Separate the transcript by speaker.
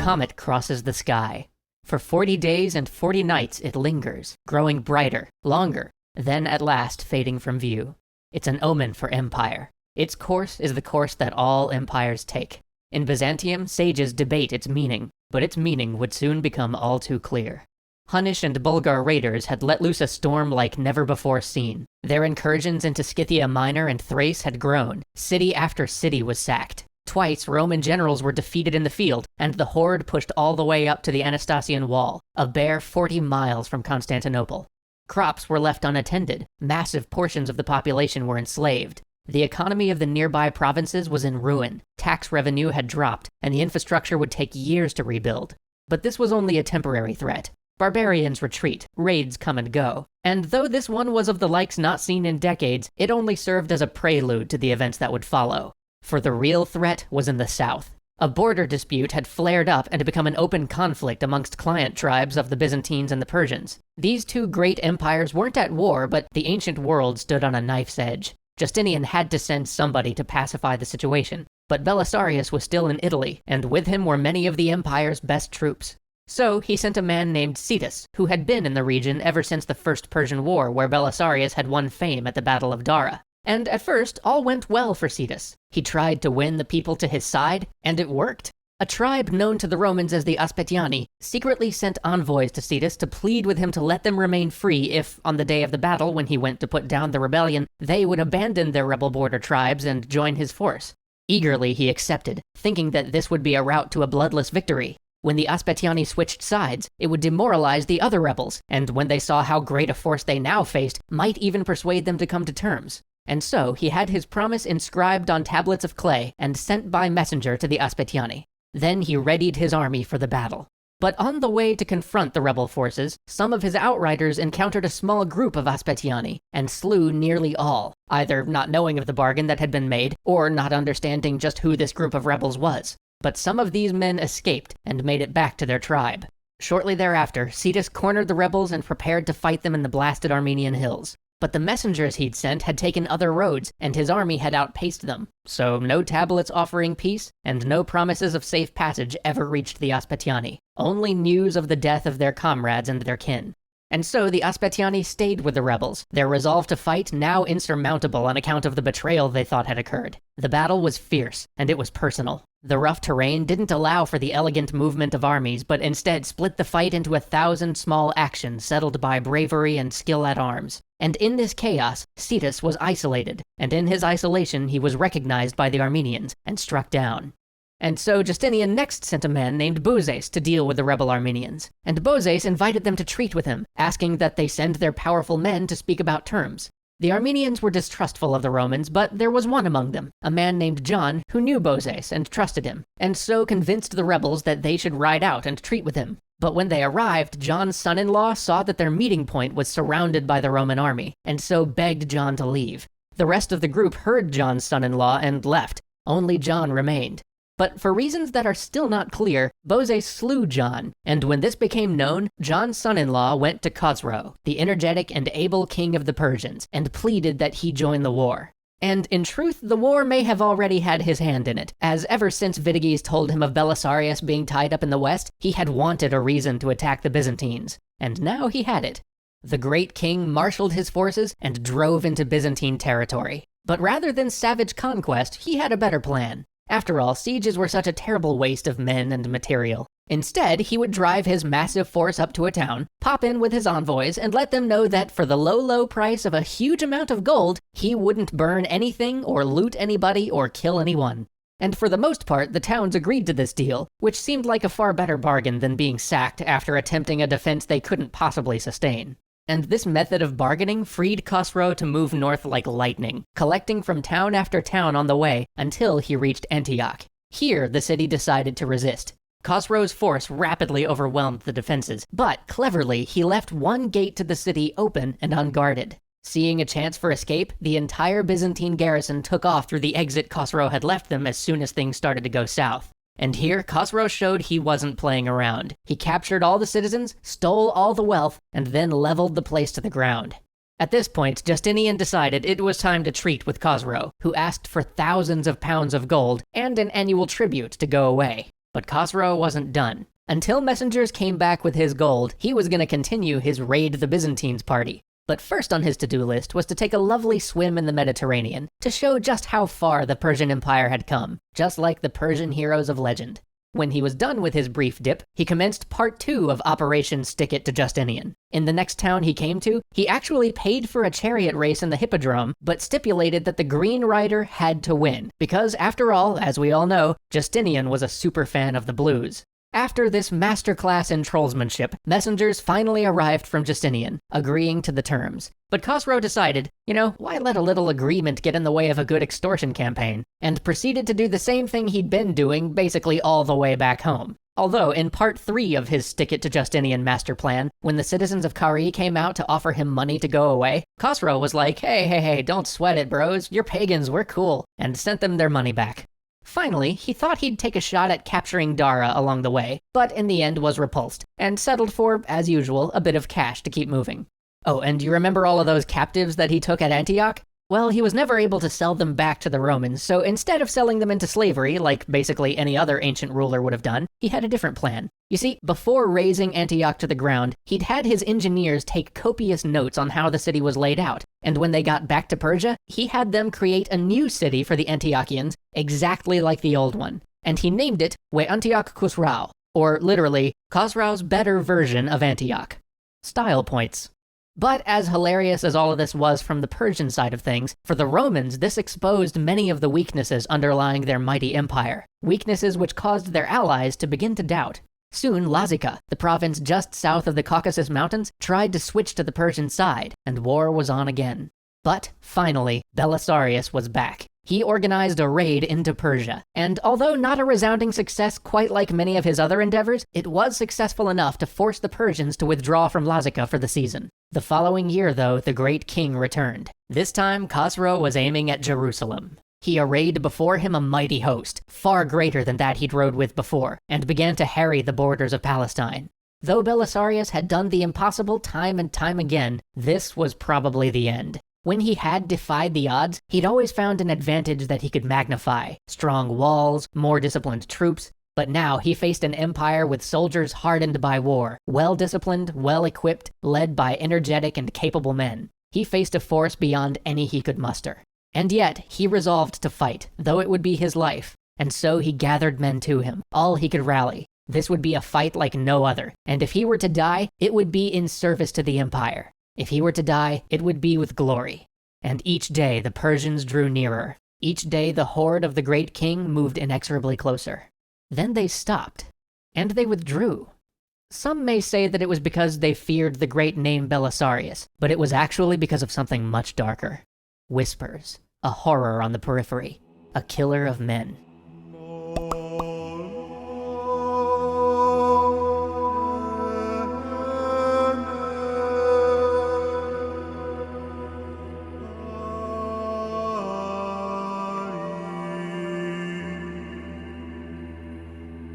Speaker 1: comet crosses the sky. For 40 days and 40 nights it lingers, growing brighter, longer, then at last fading from view. It's an omen for empire. Its course is the course that all empires take. In Byzantium, sages debate its meaning, but its meaning would soon become all too clear. Hunnish and Bulgar raiders had let loose a storm like never before seen. Their incursions into Scythia Minor and Thrace had grown. City after city was sacked. Twice, Roman generals were defeated in the field, and the horde pushed all the way up to the Anastasian Wall, a bare 40 miles from Constantinople. Crops were left unattended. Massive portions of the population were enslaved. The economy of the nearby provinces was in ruin. Tax revenue had dropped, and the infrastructure would take years to rebuild. But this was only a temporary threat. Barbarians retreat, raids come and go, and though this one was of the likes not seen in decades, it only served as a prelude to the events that would follow. For the real threat was in the south. A border dispute had flared up and become an open conflict amongst client tribes of the Byzantines and the Persians. These two great empires weren't at war, but the ancient world stood on a knife's edge. Justinian had to send somebody to pacify the situation, but Belisarius was still in Italy, and with him were many of the empire's best troops. So he sent a man named Cetus, who had been in the region ever since the First Persian War, where Belisarius had won fame at the Battle of Dara. And at first, all went well for Cetus. He tried to win the people to his side, and it worked. A tribe known to the Romans as the Aspetiani secretly sent envoys to Cetus to plead with him to let them remain free if, on the day of the battle when he went to put down the rebellion, they would abandon their rebel border tribes and join his force. Eagerly he accepted, thinking that this would be a route to a bloodless victory. When the Aspetiani switched sides, it would demoralize the other rebels, and when they saw how great a force they now faced, might even persuade them to come to terms. And so he had his promise inscribed on tablets of clay and sent by messenger to the Aspetiani. Then he readied his army for the battle. But on the way to confront the rebel forces, some of his outriders encountered a small group of Aspetiani and slew nearly all, either not knowing of the bargain that had been made or not understanding just who this group of rebels was. But some of these men escaped and made it back to their tribe. Shortly thereafter, Cetus cornered the rebels and prepared to fight them in the blasted Armenian hills. But the messengers he'd sent had taken other roads, and his army had outpaced them. So no tablets offering peace, and no promises of safe passage ever reached the Aspetiani. Only news of the death of their comrades and their kin. And so the Aspetiani stayed with the rebels, their resolve to fight now insurmountable on account of the betrayal they thought had occurred. The battle was fierce, and it was personal. The rough terrain didn't allow for the elegant movement of armies, but instead split the fight into 1,000 small actions settled by bravery and skill at arms. And in this chaos, Cetus was isolated, and in his isolation he was recognized by the Armenians and struck down. And so Justinian next sent a man named Bozes to deal with the rebel Armenians, and Bozes invited them to treat with him, asking that they send their powerful men to speak about terms. The Armenians were distrustful of the Romans, but there was one among them, a man named John, who knew Bozes and trusted him, and so convinced the rebels that they should ride out and treat with him. But when they arrived, John's son-in-law saw that their meeting point was surrounded by the Roman army, and so begged John to leave. The rest of the group heard John's son-in-law and left. Only John remained. But for reasons that are still not clear, Bozes slew John, and when this became known, John's son-in-law went to Khosrau, the energetic and able king of the Persians, and pleaded that he join the war. And in truth, the war may have already had his hand in it, as ever since Vitiges told him of Belisarius being tied up in the west, he had wanted a reason to attack the Byzantines. And now he had it. The great king marshaled his forces and drove into Byzantine territory. But rather than savage conquest, he had a better plan. After all, sieges were such a terrible waste of men and material. Instead, he would drive his massive force up to a town, pop in with his envoys, and let them know that for the low price of a huge amount of gold, he wouldn't burn anything or loot anybody or kill anyone. And for the most part, the towns agreed to this deal, which seemed like a far better bargain than being sacked after attempting a defense they couldn't possibly sustain. And this method of bargaining freed Khosrau to move north like lightning, collecting from town after town on the way until he reached Antioch. Here, the city decided to resist. Khosrau's force rapidly overwhelmed the defenses, but cleverly, he left one gate to the city open and unguarded. Seeing a chance for escape, the entire Byzantine garrison took off through the exit Khosrau had left them as soon as things started to go south. And here, Khosrau showed he wasn't playing around. He captured all the citizens, stole all the wealth, and then leveled the place to the ground. At this point, Justinian decided it was time to treat with Khosrau, who asked for thousands of pounds of gold and an annual tribute to go away. But Khosrau wasn't done. Until messengers came back with his gold, he was going to continue his Raid the Byzantines party. But first on his to-do list was to take a lovely swim in the Mediterranean, to show just how far the Persian Empire had come, just like the Persian heroes of legend. When he was done with his brief dip, he commenced part 2 of Operation Stick It to Justinian. In the next town he came to, he actually paid for a chariot race in the Hippodrome, but stipulated that the green rider had to win, because after all, as we all know, Justinian was a super fan of the blues. After this masterclass in trollsmanship, messengers finally arrived from Justinian, agreeing to the terms. But Khosrau decided, why let a little agreement get in the way of a good extortion campaign, and proceeded to do the same thing he'd been doing basically all the way back home. Although, in part 3 of his Stick It to Justinian master plan, when the citizens of Kari came out to offer him money to go away, Khosrau was like, hey, don't sweat it, bros, you're pagans, we're cool, and sent them their money back. Finally, he thought he'd take a shot at capturing Dara along the way, but in the end was repulsed, and settled for, as usual, a bit of cash to keep moving. Oh, and you remember all of those captives that he took at Antioch? Well, he was never able to sell them back to the Romans, so instead of selling them into slavery, like basically any other ancient ruler would have done, he had a different plan. You see, before razing Antioch to the ground, he'd had his engineers take copious notes on how the city was laid out, and when they got back to Persia, he had them create a new city for the Antiochians, exactly like the old one. And he named it Antioch Khosrau, or literally, Khosrau's better version of Antioch. Style points. But as hilarious as all of this was from the Persian side of things, for the Romans this exposed many of the weaknesses underlying their mighty empire, weaknesses which caused their allies to begin to doubt. Soon Lazica, the province just south of the Caucasus Mountains, tried to switch to the Persian side, and war was on again. But finally, Belisarius was back. He organized a raid into Persia, and although not a resounding success quite like many of his other endeavors, it was successful enough to force the Persians to withdraw from Lazica for the season. The following year, though, the great king returned. This time, Khosrau was aiming at Jerusalem. He arrayed before him a mighty host, far greater than that he'd rode with before, and began to harry the borders of Palestine. Though Belisarius had done the impossible time and time again, this was probably the end. When he had defied the odds, he'd always found an advantage that he could magnify. Strong walls, more disciplined troops. But now he faced an empire with soldiers hardened by war, well-disciplined, well-equipped, led by energetic and capable men. He faced a force beyond any he could muster. And yet, he resolved to fight, though it would be his life. And so he gathered men to him, all he could rally. This would be a fight like no other, and if he were to die, it would be in service to the empire. If he were to die, it would be with glory. And each day the Persians drew nearer. Each day the horde of the great king moved inexorably closer. Then they stopped, and they withdrew. Some may say that it was because they feared the great name Belisarius, but it was actually because of something much darker. Whispers, a horror on the periphery, a killer of men.